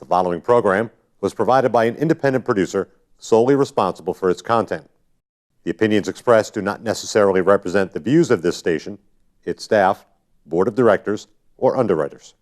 The following program was provided by an independent producer solely responsible for its content. The opinions expressed do not necessarily represent the views of this station, its staff, board of directors, or underwriters.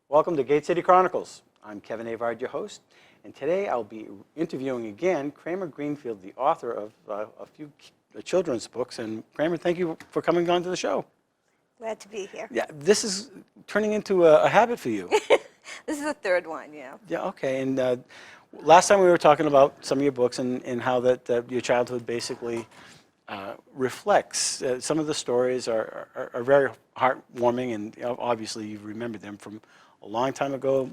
Welcome to Gate City Chronicles. I'm Kevin Avard, your host, and today I'll be interviewing again Kramer Greenfield, the author of a few children's books. And Kramer, thank you for coming on to the show. Glad to be here. Yeah, this is turning into a habit for you. This is the third one, yeah. Yeah, okay. And last time we were talking about some of your books and how that your childhood basically reflects. Some of the stories are very heartwarming, and obviously you remember them from a long time ago.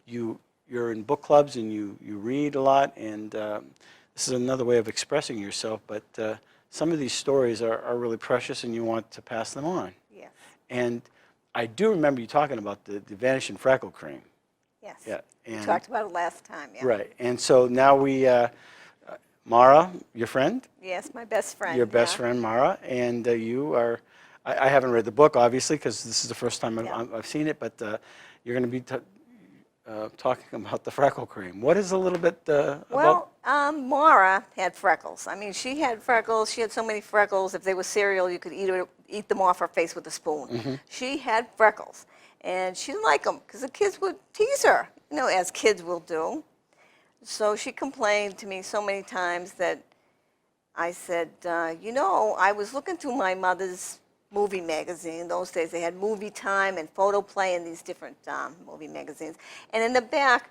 You're in book clubs and you read a lot, and this is another way of expressing yourself, but some of these stories are really precious and you want to pass them on. Yes. And I do remember you talking about the vanishing freckle cream. Yes. Yeah. We talked about it last time, yeah. Right. And so now we, Mara, your friend? Yes, my best friend. Your best friend, Mara, and you are, I haven't read the book, obviously, because this is the first time I've seen it, but you're going to be talking about the freckle cream. What is a little bit about? Mara had freckles. I mean, she had freckles. She had so many freckles. If they were cereal, you could eat them off her face with a spoon. Mm-hmm. She had freckles, and she didn't like them because the kids would tease her, as kids will do. So she complained to me so many times that I said, I was looking through my mother's movie magazine. In those days, they had Movie Time and Photo Play and these different movie magazines. And in the back,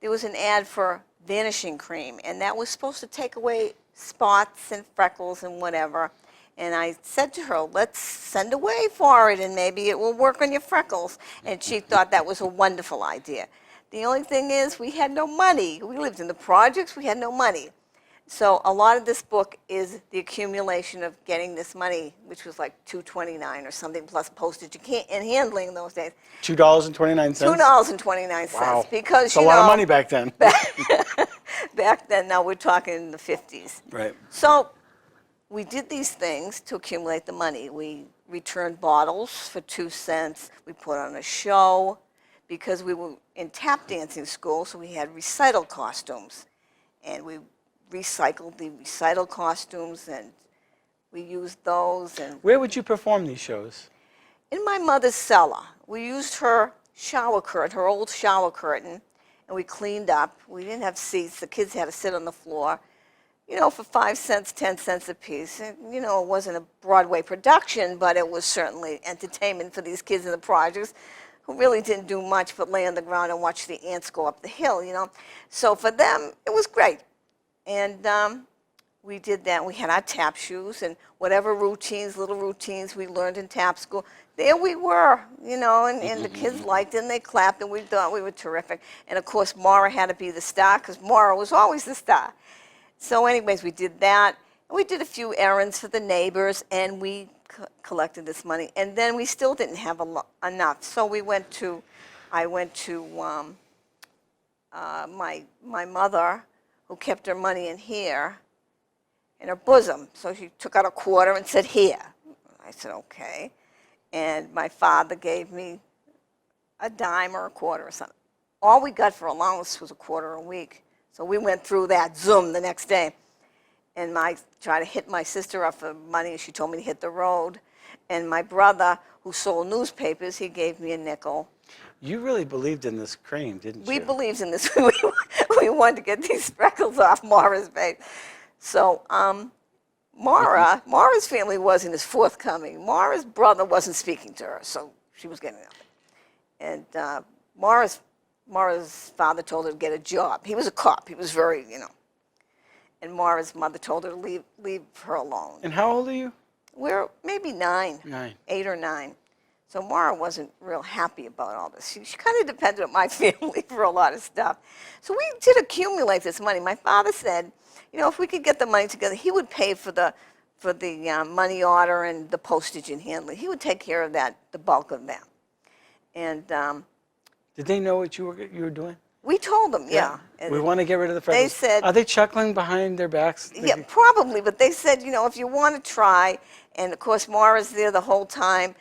there was an ad for vanishing cream, and that was supposed to take away spots and freckles and whatever. And I said to her, let's send away for it, and maybe it will work on your freckles. And she thought that was a wonderful idea. The only thing is, we had no money. We lived in the projects. We had no money. So a lot of this book is the accumulation of getting this money, which was like $2.29 or something, plus postage and handling in those days. $2.29? $2.29. Wow. Because, it's a lot of money back then. Back then, now we're talking in the 50s. Right. So we did these things to accumulate the money. We returned bottles for 2 cents. We put on a show because we were in tap dancing school, so we had recital costumes. And we recycled the recital costumes, and we used those. And where would you perform these shows? In my mother's cellar. We used her shower curtain, her old shower curtain, and we cleaned up. We didn't have seats. The kids had to sit on the floor, for 5 cents, 10 cents a piece. And, it wasn't a Broadway production, but it was certainly entertainment for these kids in the projects who really didn't do much but lay on the ground and watch the ants go up the hill, So for them, it was great. And we did that. We had our tap shoes and whatever little routines we learned in tap school. There we were, and the kids liked it, and they clapped, and we thought we were terrific. And, of course, Mara had to be the star because Mara was always the star. So anyways, we did that. And we did a few errands for the neighbors, and we collected this money. And then we still didn't have enough. So I went to my mother, who kept her money in her bosom. So she took out a quarter and said, here. I said, okay. And my father gave me a dime or a quarter or something. All we got for allowance was a quarter a week. So we went through that, zoom, the next day. And I tried to hit my sister up for money. She told me to hit the road. And my brother, who sold newspapers, he gave me a nickel. You really believed in this cream, didn't you? We believed in this. We wanted to get these freckles off Mara's face. So Mara's family wasn't as forthcoming. Mara's brother wasn't speaking to her, so she was getting nothing. And Mara's father told her to get a job. He was a cop. He was very, And Mara's mother told her to leave her alone. And how old are you? We're maybe 9. 9. 8 or 9. So Mara wasn't real happy about all this. She kind of depended on my family for a lot of stuff. So we did accumulate this money. My father said, if we could get the money together, he would pay for the money order and the postage and handling. He would take care of that, the bulk of that. And Did they know what you were doing? we told them, yeah. We want to get rid of the freckles. They said, are they chuckling behind their backs? yeah, probably, but they said, if you want to try, and of course Mara's there the whole time,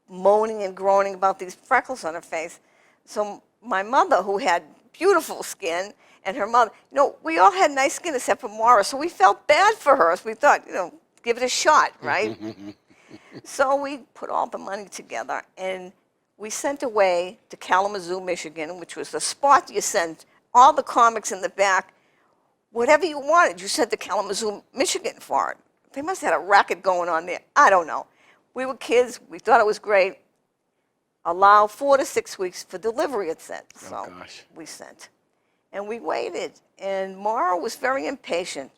moaning and groaning about these freckles on her face. So my mother, who had beautiful skin, and her mother, we all had nice skin except for Mara, so we felt bad for her. So we thought, give it a shot, right? So we put all the money together, and we sent away to Kalamazoo, Michigan, which was the spot you sent all the comics in the back. Whatever you wanted, you sent to Kalamazoo, Michigan for it. They must have had a racket going on there. I don't know. We were kids. We thought it was great. Allow 4 to 6 weeks for delivery, it said. So we sent. And we waited. And Mara was very impatient.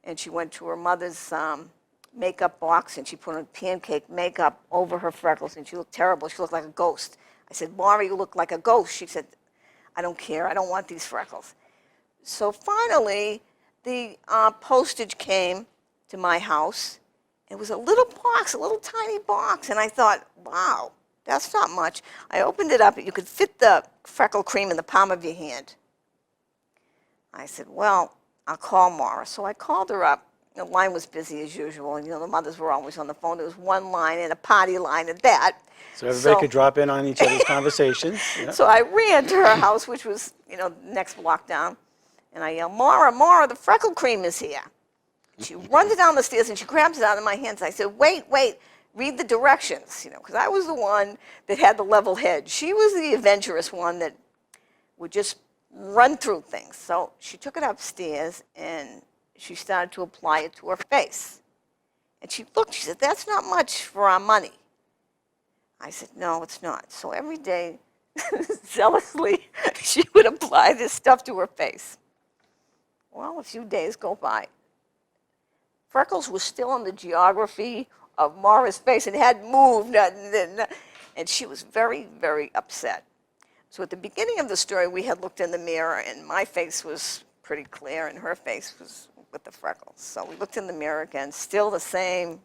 And she went to her mother's makeup box, and she put on pancake makeup over her freckles, and she looked terrible. She looked like a ghost. I said, Mara, you look like a ghost. She said, I don't care. I don't want these freckles. So finally, the postage came to my house. It was a little box, a little tiny box, and I thought, wow, that's not much. I opened it up, and you could fit the freckle cream in the palm of your hand. I said, well, I'll call Mara. So I called her up. The line was busy as usual, and the mothers were always on the phone. There was one line and a party line at that. So everybody could drop in on each other's conversations. Yeah. So I ran to her house, which was next block down, and I yelled, Mara, the freckle cream is here. She runs down the stairs and she grabs it out of my hands. I said, wait, read the directions, because I was the one that had the level head. She was the adventurous one that would just run through things. So she took it upstairs and she started to apply it to her face. And she looked, she said, that's not much for our money. I said, no, it's not. So every day, zealously, she would apply this stuff to her face. Well, a few days go by. Freckles was still on the geography of Mara's face and hadn't moved, and she was very, very upset. So at the beginning of the story, we had looked in the mirror, and my face was pretty clear, and her face was with the freckles. So we looked in the mirror again, still the same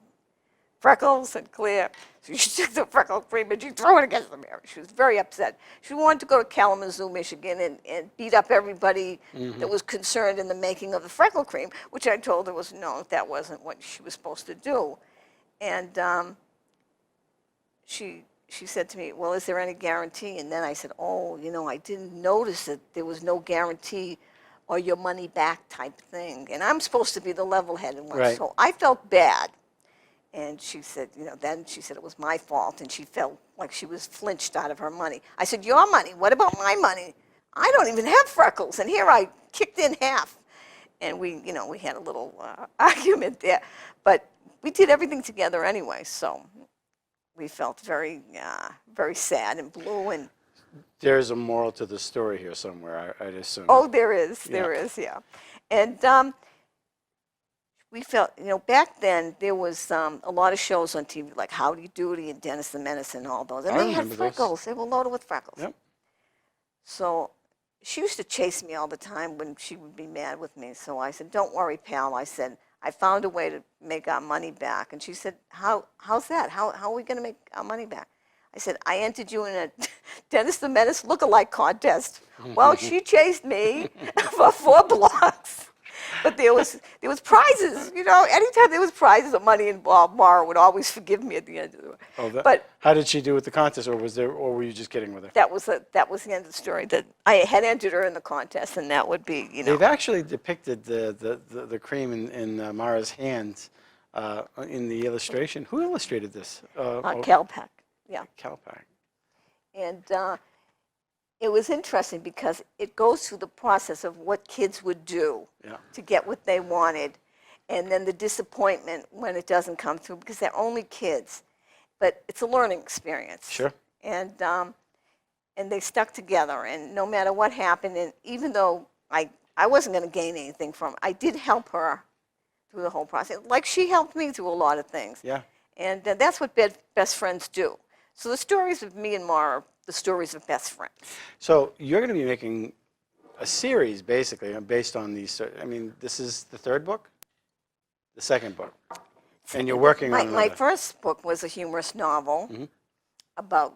freckles and clear. So she took the freckle cream and she threw it against the mirror. She was very upset. She wanted to go to Kalamazoo, Michigan, and beat up everybody that was concerned in the making of the freckle cream, which I told her was no, that wasn't what she was supposed to do. And she said to me, well, is there any guarantee? And then I said, oh, I didn't notice that there was no guarantee or your money back type thing. And I'm supposed to be the level-headed one. Right. So I felt bad. And she said, then she said it was my fault, and she felt like she was flinched out of her money. I said, your money? What about my money? I don't even have freckles. And here I kicked in half. And we had a little argument there. But we did everything together anyway, so we felt very, very sad and blue. And there's a moral to the story here somewhere, I'd assume. oh, there is, yeah. And we felt, back then there was a lot of shows on TV like Howdy Doody and Dennis the Menace and all those. And they had freckles. They were loaded with freckles. Yep. So she used to chase me all the time when she would be mad with me. So I said, don't worry, pal. I said, I found a way to make our money back. And she said, how's that? How are we going to make our money back? I said, I entered you in a Dennis the Menace look-alike contest. Well, she chased me for 4 blocks. But there was prizes, anytime there was prizes or money involved, Mara would always forgive me at the end of the but how did she do with the contest, or were you just kidding with her? That was the end of the story. That I had entered her in the contest, and that would be, They've actually depicted the cream in Mara's hands in the illustration. Who illustrated this? Calpac, yeah. Calpac. And it was interesting because it goes through the process of what kids would do to get what they wanted, and then the disappointment when it doesn't come through because they're only kids. But it's a learning experience. Sure. And and they stuck together. And no matter what happened, and even though I wasn't going to gain anything from it, I did help her through the whole process, like she helped me through a lot of things. Yeah. And that's what best friends do. So the stories of me and Ma are the stories of best friends. So you're going to be making a series, basically, based on these. I mean, this is the third book? The second book. And you're working on My another. first book was a humorous novel about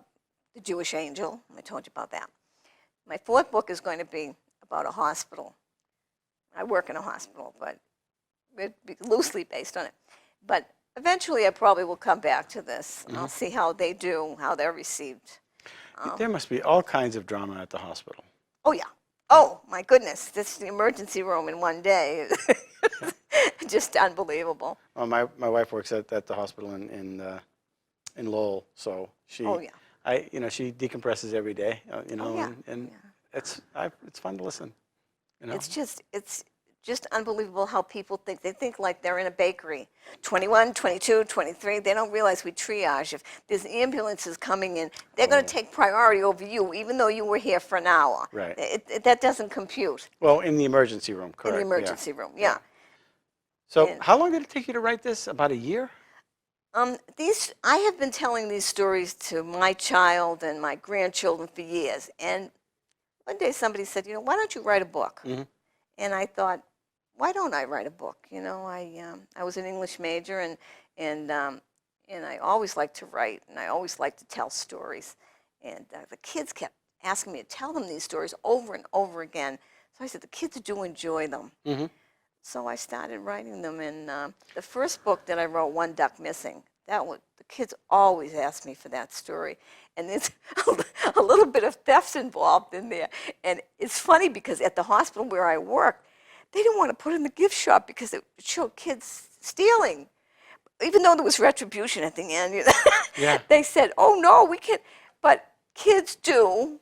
the Jewish angel. I told you about that. My fourth book is going to be about a hospital. I work in a hospital, but it'd be loosely based on it. But eventually I probably will come back to this. I'll see how they do, how they're received. There must be all kinds of drama at the hospital. Oh, yeah. Oh, my goodness. This is the emergency room in one day. Just unbelievable. Well, my wife works at the hospital in Lowell, so she Oh, yeah. she decompresses every day, yeah. and it's fun to listen. It's just unbelievable how people think. They think like they're in a bakery. 21, 22, 23. They don't realize we triage. If there's ambulances coming in, they're going to take priority over you, even though you were here for an hour. Right. That doesn't compute. Well, in the emergency room, correct? In the emergency room, yeah. So And- how long did it take you to write this? About a year? I have been telling these stories to my child and my grandchildren for years. And one day somebody said, why don't you write a book? And I thought, why don't I write a book? I was an English major, and I always liked to write, and I always liked to tell stories. And the kids kept asking me to tell them these stories over and over again. So I said, the kids do enjoy them. So I started writing them. And the first book that I wrote, One Duck Missing, the kids always ask me for that story. And there's a little bit of theft involved in there. And it's funny because at the hospital where I worked, they didn't want to put it in the gift shop because it showed kids stealing. Even though there was retribution at the end, Yeah. They said, oh, no, we can't. But kids do.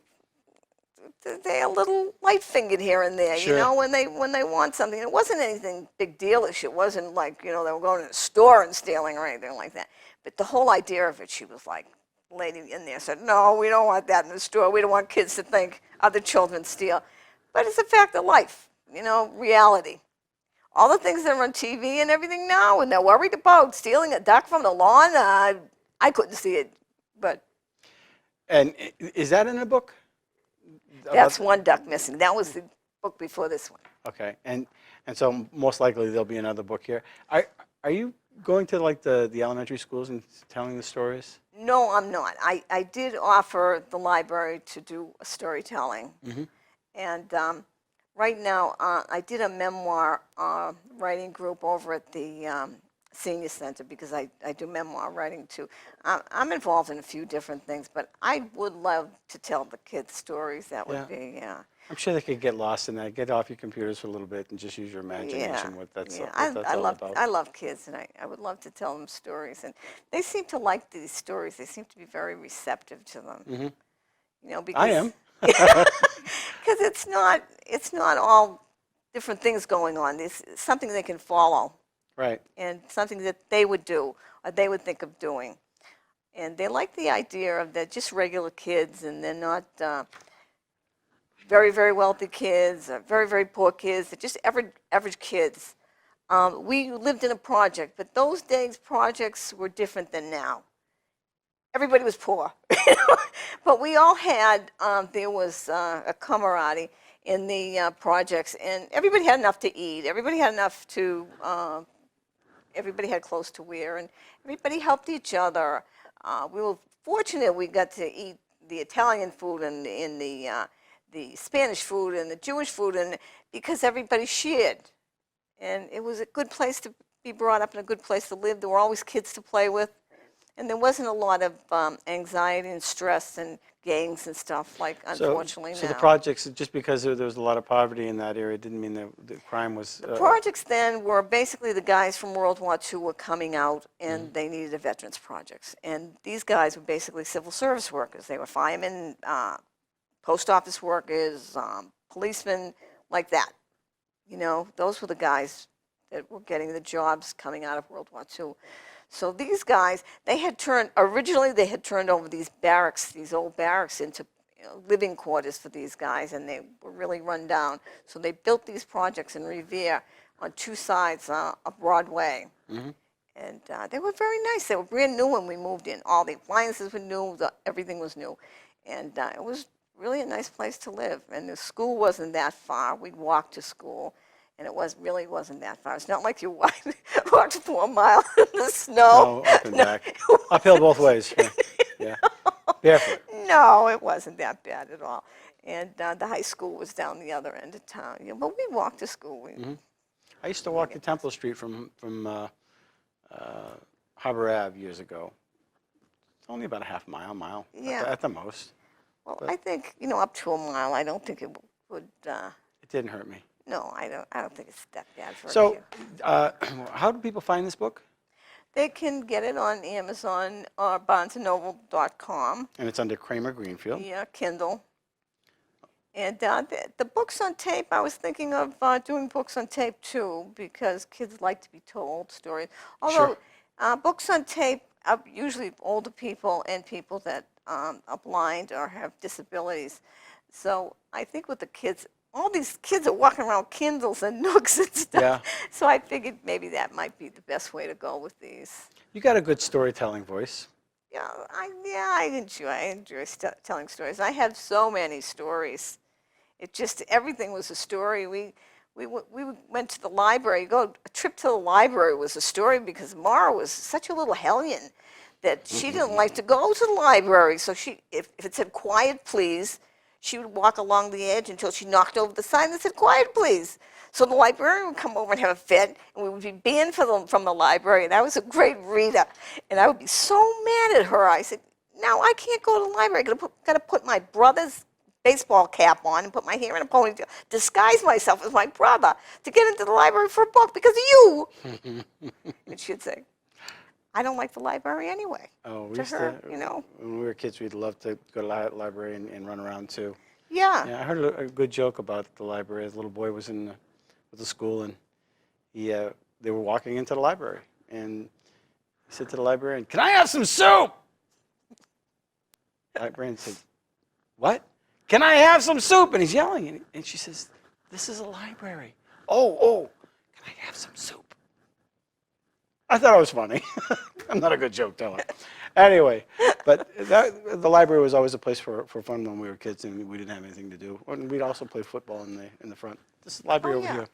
They're a little light-fingered here and there, Sure. when they want something. It wasn't anything big dealish. It wasn't like, they were going to the store and stealing or anything like that. But the whole idea of it, she was like, the lady in there said, no, we don't want that in the store. We don't want kids to think other children steal. But it's a fact of life, reality. All the things that are on TV and everything now, and they're worried about stealing a duck from the lawn, I couldn't see it. But And is that in the book? that's One Duck Missing. That was the book before this one. Okay, and so most likely there'll be another book here. Are you going to like the elementary schools and telling the stories? No, I'm not. I did offer the library to do a storytelling. And right now, I did a memoir writing group over at the Senior Center because I do memoir writing too. I'm involved in a few different things, but I would love to tell the kids stories. That would be, I'm sure they could get lost in that. Get off your computers for a little bit and just use your imagination. What that's all about. I love kids, and I would love to tell them stories. And they seem to like these stories. They seem to be very receptive to them. Because I am. because it's not all different things going on. It's something they can follow. Right. And something that they would do or they would think of doing. And they like the idea of they're just regular kids and they're not very, very wealthy kids or very, very poor kids. They're just average kids. We lived in a project, but those days projects were different than now. Everybody was poor. But we all had, there was a camaraderie in the projects, and everybody had enough to eat. Everybody had enough to everybody had clothes to wear, and everybody helped each other. We were fortunate we got to eat the Italian food and the Spanish food and the Jewish food, and because everybody shared. And it was a good place to be brought up and a good place to live. There were always kids to play with. And there wasn't a lot of anxiety and stress and gangs and stuff like, unfortunately, so now. the projects, just because there was a lot of poverty in that area, didn't mean that the crime was. Projects then were basically the guys from World War II were coming out and they needed a veterans projects. And these guys were basically civil service workers. They were firemen, post office workers, policemen, like that. Those were the guys that were getting the jobs coming out of World War II. So these guys, originally they had turned over these barracks, these old barracks into living quarters for these guys, and they were really run down. So they built these projects in Revere on two sides of Broadway. And they were very nice. They were brand new when we moved in. All the appliances were new. Everything was new. And it was really a nice place to live. And the school wasn't that far. We'd walk to school. And it really wasn't that far. It's not like you walked 4 miles in the snow. No, up and back. Uphill both ways. Yeah. Barefoot. No, it wasn't that bad at all. And the high school was down the other end of town. But we walked to school. I used to walk to Temple Street from Harbor Ave years ago. It's only about a half mile Yeah. at the most. Well, I think, up to a mile, I don't think it would, It didn't hurt me. no, I don't think it's that bad for So, you. how do people find this book? They can get it on Amazon or BarnesandNoble.com. And it's under Kramer Greenfield. Yeah, Kindle. And the books on tape, I was thinking of doing books on tape too, because kids like to be told stories. Although books on tape are usually older people and people that are blind or have disabilities. So I think with the kids, all these kids are walking around Kindles and Nooks and stuff. Yeah. So I figured maybe that might be the best way to go with these. You got a good storytelling voice. Yeah, I enjoy telling stories. I have so many stories. It just, everything was a story. We went to the library. A trip to the library was a story because Mara was such a little hellion that she didn't like to go to the library. So if it said quiet please, she would walk along the edge until she knocked over the sign that said quiet please. So the librarian would come over and have a fit, and we would be banned from the library, and I was a great reader. And I would be so mad at her. I said, now I can't go to the library. I got to put my brother's baseball cap on and put my hair in a ponytail, disguise myself as my brother to get into the library for a book because of you. And she'd say, I don't like the library anyway. Oh, we to used her, to, when we were kids, we'd love to go to the library and run around too. Yeah. Yeah, I heard a good joke about the library. A little boy was with the school, and they were walking into the library, and he said to the librarian, "Can I have some soup?" The librarian said, "What? Can I have some soup?" And he's yelling, and she says, "This is a library. Oh, can I have some soup?" I thought it was funny. I'm not a good joke teller. Anyway, but the library was always a place for fun when we were kids and we didn't have anything to do. And we'd also play football in the front. This is the library over here.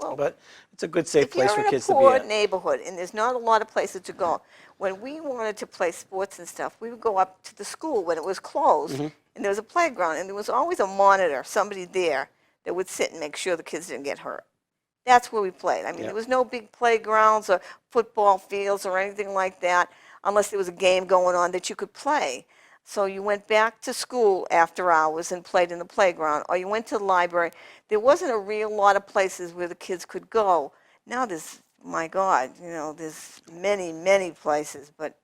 Well, But it's a good, safe place for kids if you're to be in a at. poor neighborhood and there's not a lot of places to go, when we wanted to play sports and stuff, we would go up to the school when it was closed, and there was a playground, and there was always a monitor, somebody there, that would sit and make sure the kids didn't get hurt. That's where we played. I mean, there was no big playgrounds or football fields or anything like that, unless there was a game going on that you could play. So you went back to school after hours and played in the playground, or you went to the library. There wasn't a real lot of places where the kids could go. Now there's, my God, there's many, many places. But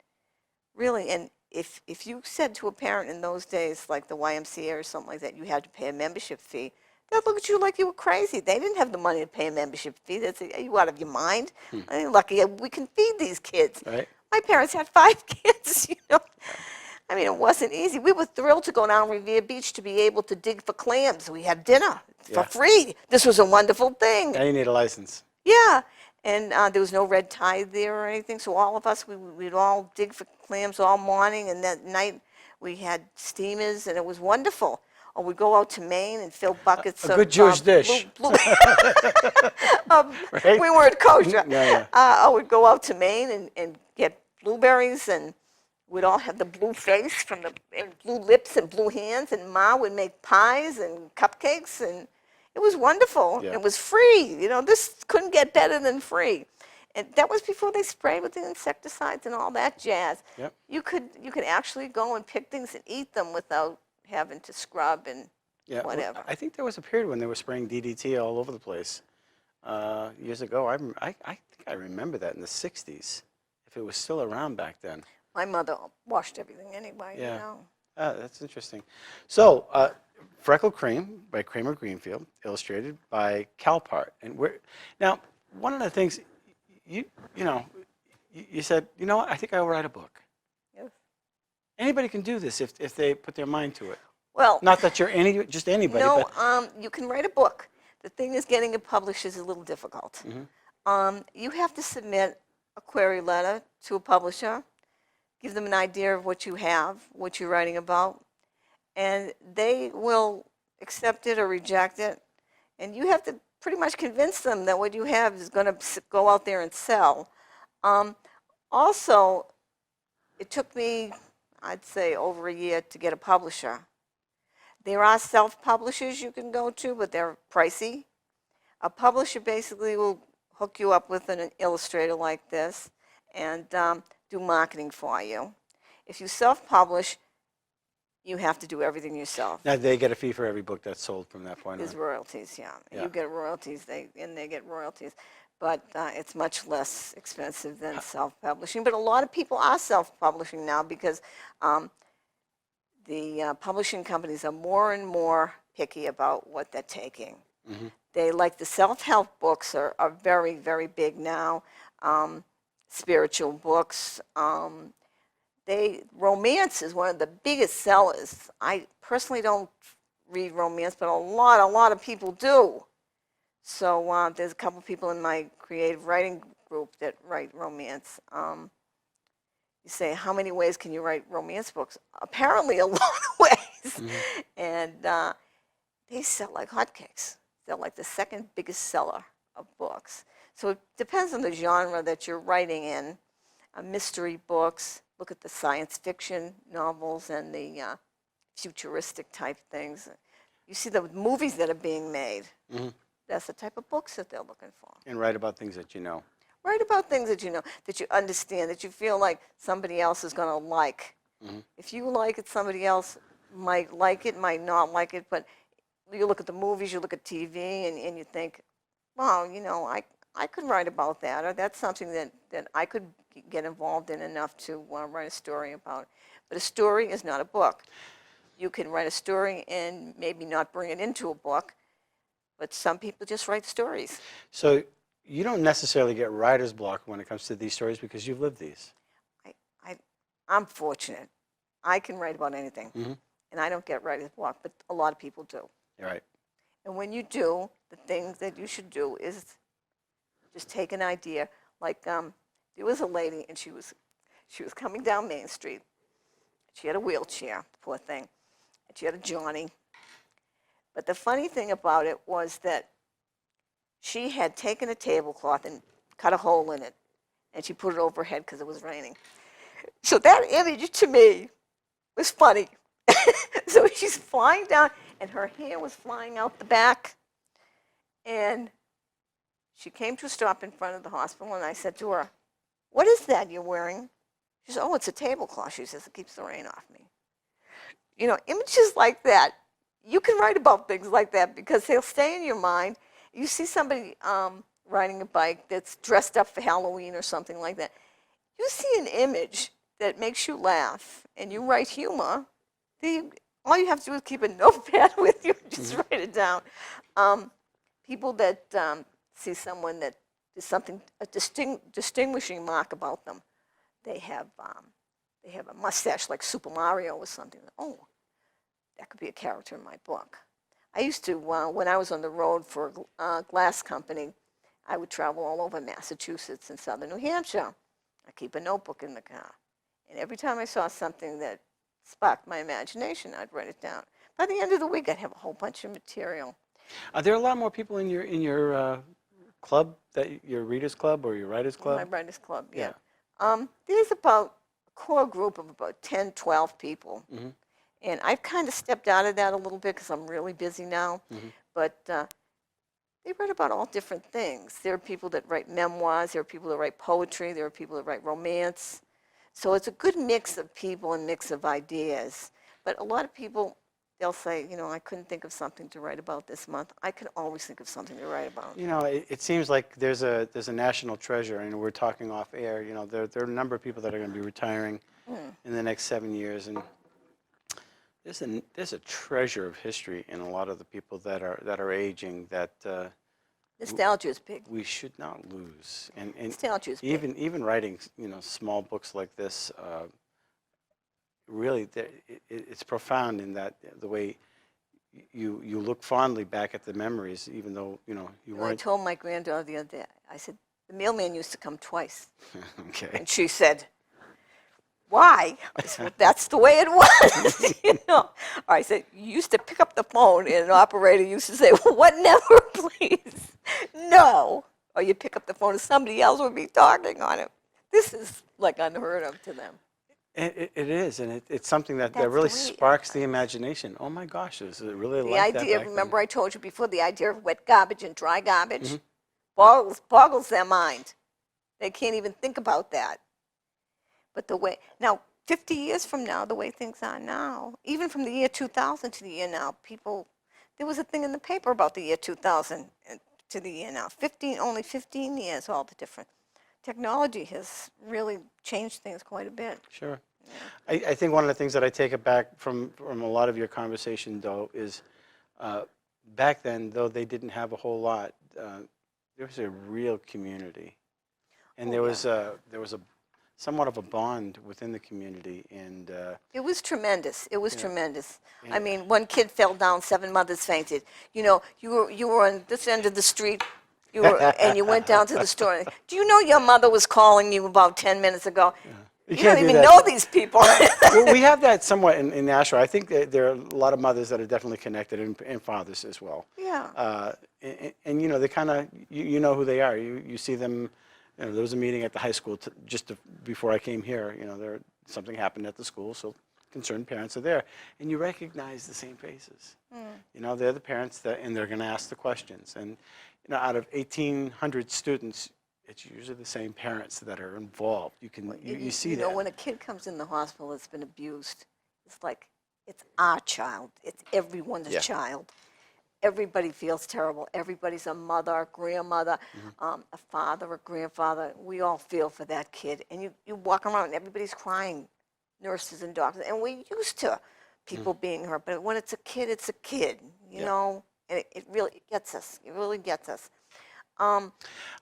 really, and if you said to a parent in those days, like the YMCA or something like that, you had to pay a membership fee, they'd look at you like you were crazy. They didn't have the money to pay a membership fee. They'd say, are you out of your mind? I'm lucky we can feed these kids. Right. My parents had 5 kids, I mean, it wasn't easy. We were thrilled to go down Revere Beach to be able to dig for clams. We had dinner for free. This was a wonderful thing. Now you need a license. Yeah. And there was no red tide there or anything, so all of us, we'd all dig for clams all morning, and that night we had steamers, and it was wonderful. Or we'd go out to Maine and fill buckets of... A good Jewish dish. Right? We weren't kosher. Yeah. I would go out to Maine and get blueberries, and we'd all have the blue face and blue lips and blue hands, and Ma would make pies and cupcakes, and it was wonderful. Yeah. It was free. This couldn't get better than free. And that was before they sprayed with the insecticides and all that jazz. Yep. You could actually go and pick things and eat them without having to scrub and whatever. Well, I think there was a period when they were spraying DDT all over the place years ago. I think I remember that in the 60s, if it was still around back then. My mother washed everything anyway, Yeah. That's interesting. So, Freckle Cream by Kramer Greenfield, illustrated by Calpart. And now, one of the things, you said, what, I think I'll write a book. Yes. Anybody can do this if they put their mind to it. Well, Not that you're just anybody, no, but you can write a book. The thing is, getting it published is a little difficult. You have to submit a query letter to a publisher, give them an idea of what you have, what you're writing about, and they will accept it or reject it. And you have to pretty much convince them that what you have is going to go out there and sell. Um, Also, it took me, I'd say, over a year to get a publisher. There are self-publishers you can go to, but they're pricey. A publisher basically will hook you up with an illustrator like this and do marketing for you. If you self-publish, you have to do everything yourself. now they get a fee for every book that's sold from that point There's on. royalties, yeah. Yeah. You get royalties, they get royalties. But it's much less expensive than self-publishing. But a lot of people are self-publishing now because the publishing companies are more and more picky about what they're taking. They like the self-help books are very, very big now. Spiritual books. Romance is one of the biggest sellers. I personally don't read romance, but a lot of people do. So there's a couple people in my creative writing group that write romance. You say, how many ways can you write romance books? Apparently a lot of ways. And they sell like hotcakes. They're like the second biggest seller of books. So it depends on the genre that you're writing in. Mystery books, look at the science fiction novels and the futuristic type things. You see the movies that are being made. That's the type of books that they're looking for. And write about things that you know. Write about things that you know, that you understand, that you feel like somebody else is going to like. If you like it, somebody else might like it, might not like it, but you look at the movies, you look at TV, and you think, wow, you know, I could write about that, or that's something that I could get involved in enough to write a story about. But a story is not a book. You can write a story and maybe not bring it into a book, but some people just write stories. So you don't necessarily get writer's block when it comes to these stories because you've lived these. I'm fortunate. I can write about anything, and I don't get writer's block, but a lot of people do. You're right. And when you do, the things that you should do is just take an idea. Like there was a lady, and she was coming down Main Street. She had a wheelchair, poor thing, and she had a Johnny. But the funny thing about it was that she had taken a tablecloth and cut a hole in it, and she put it over her head because it was raining. So that image to me was funny. So she's flying down, and her hair was flying out the back. And she came to a stop in front of the hospital, and I said to her, "What is that you're wearing?" She said, "Oh, it's a tablecloth." She says, "It keeps the rain off me." You know, images like that, you can write about things like that because they'll stay in your mind. You see somebody riding a bike that's dressed up for Halloween or something like that. You see an image that makes you laugh, and you write humor. All you have to do is keep a notepad with you, just write it down. People that see someone that is something, a distinguishing mark about them. They have a mustache like Super Mario or something. Oh, that could be a character in my book. I used to, when I was on the road for a glass company, I would travel all over Massachusetts and southern New Hampshire. I keep a notebook in the car. And every time I saw something that sparked my imagination, I'd write it down. By the end of the week, I'd have a whole bunch of material. Are there a lot more people in your club, your readers club or your writers club? My writers club, yeah. There's about a core group of about 10, 12 people. And I've kind of stepped out of that a little bit because I'm really busy now. But they write about all different things. There are people that write memoirs. There are people that write poetry. There are people that write romance. So it's a good mix of people and mix of ideas. But a lot of people, they'll say, you know, I couldn't think of something to write about this month. I can always think of something to write about. You know, it seems like there's a national treasure, and we're talking off air. You know, there are a number of people that are going to be retiring in the next 7 years, and there's a treasure of history in a lot of the people that are aging that Nostalgia is big. we should not lose. And Nostalgia is big. even writing, you know, small books like this really, it's profound in that the way you look fondly back at the memories, even though, you I weren't. told my granddaughter the other day, I said, the mailman used to come twice. Okay. And she said, why? I said, well, that's the way it was, Or I said, you used to pick up the phone and an operator used to say, well, what number, please? No. Or you pick up the phone and somebody else would be talking on it. This is like unheard of to them. It is, and it's something that That's really the way- sparks the imagination. Oh my gosh, is it really The like that idea, back then? remember I told you before, the idea of wet garbage and dry garbage boggles their mind. They can't even think about that. But the way, now, 50 years from now, the way things are now, even from the year 2000 to the year now, there was a thing in the paper about the year 2000 to the year now. Only 15 years, all the different. Technology has really changed things quite a bit. Sure. I think one of the things that I take it back from a lot of your conversation, though, is back then, though they didn't have a whole lot, there was a real community, and there was a somewhat of a bond within the community, and It was tremendous. It was tremendous. Yeah. I mean, one kid fell down, 7 mothers fainted. You were on this end of the street, and you went down to the store. Do you know your mother was calling you about 10 minutes ago? You can't don't do even that. know these people. well, we have that somewhat in Nashville. I think that there are a lot of mothers that are definitely connected, and fathers as well. Yeah. And they kind of, you know who they are. You see them. There was a meeting at the high school before I came here. Something happened at the school, so concerned parents are there, and you recognize the same faces. They're the parents and they're going to ask the questions. And out of 1,800 students, it's usually the same parents that are involved. You see that. When a kid comes in the hospital that's been abused, it's like, it's our child. It's everyone's child. Everybody feels terrible. Everybody's a mother, a grandmother, a father, a grandfather. We all feel for that kid. And you walk around and everybody's crying, nurses and doctors. And we're used to people being hurt. But when it's a kid, it's a kid, you know? And it really gets us. It really gets us. I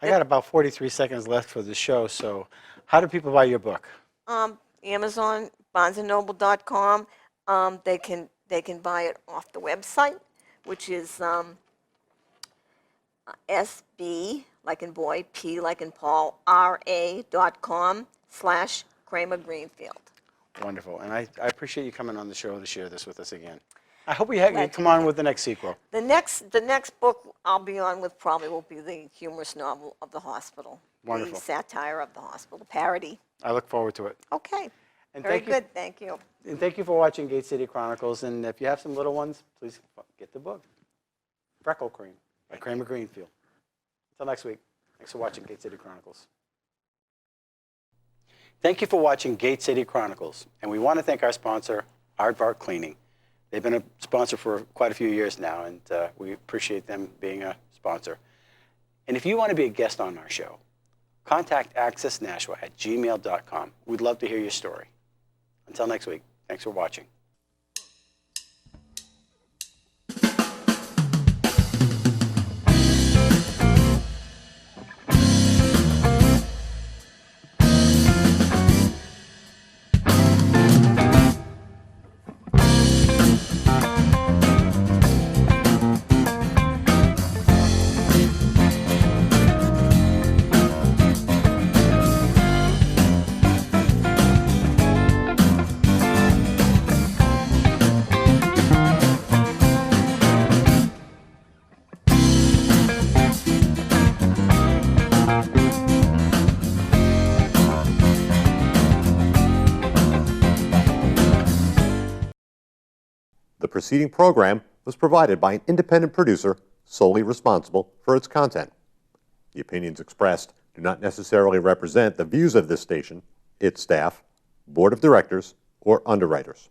got about 43 seconds left for the show, so how do people buy your book? Amazon, BarnesandNoble.com. They can buy it off the website, which is SB, like in boy, P like in Paul, RA.com/Kramer Greenfield. Wonderful, and I appreciate you coming on the show to share this with us again. I hope you come on with the next sequel. The next book I'll be on with probably will be the humorous novel of the hospital. Wonderful. The satire of the hospital, the parody. I look forward to it. Okay. And Very thank you. good. Thank you. And thank you for watching Gate City Chronicles. And if you have some little ones, please get the book, Freckle Cream by Kramer Greenfield. Until next week, thanks for watching Gate City Chronicles. Thank you for watching Gate City Chronicles. And we want to thank our sponsor, Aardvark Cleaning. They've been a sponsor for quite a few years now, and we appreciate them being a sponsor. And if you want to be a guest on our show, contact accessnashua@gmail.com. We'd love to hear your story. Until next week, thanks for watching. The preceding program was provided by an independent producer solely responsible for its content. The opinions expressed do not necessarily represent the views of this station, its staff, board of directors, or underwriters.